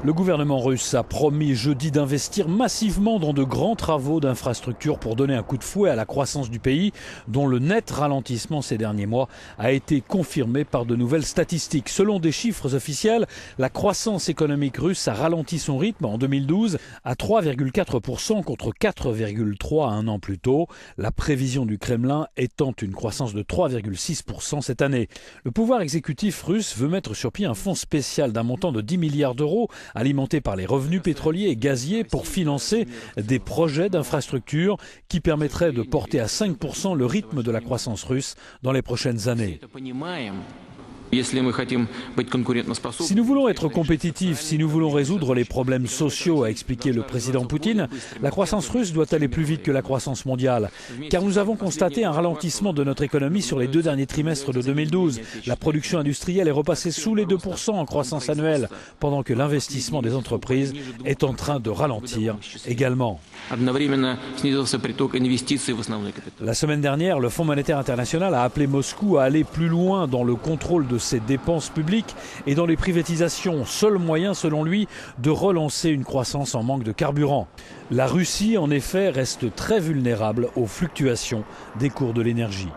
Le gouvernement russe a promis jeudi d'investir massivement dans de grands travaux d'infrastructure pour donner un coup de fouet à la croissance du pays, dont le net ralentissement ces derniers mois a été confirmé par de nouvelles statistiques. Selon des chiffres officiels, la croissance économique russe a ralenti son rythme en 2012 à 3,4% contre 4,3% un an plus tôt. La prévision du Kremlin étant une croissance de 3,6% cette année. Le pouvoir exécutif russe veut mettre sur pied un fonds spécial d'un montant de 10 milliards d'euros alimenté par les revenus pétroliers et gaziers pour financer des projets d'infrastructures qui permettraient de porter à 5% le rythme de la croissance russe dans les prochaines années. Si nous voulons être compétitifs, si nous voulons résoudre les problèmes sociaux, a expliqué le président Poutine, la croissance russe doit aller plus vite que la croissance mondiale. Car nous avons constaté un ralentissement de notre économie sur les 2 derniers trimestres de 2012. La production industrielle est repassée sous les 2% en croissance annuelle, pendant que l'investissement des entreprises est en train de ralentir également. La semaine dernière, le Fonds monétaire international a appelé Moscou à aller plus loin dans le contrôle de ses dépenses publiques et dans les privatisations, seul moyen selon lui de relancer une croissance en manque de carburant. La Russie en effet reste très vulnérable aux fluctuations des cours de l'énergie.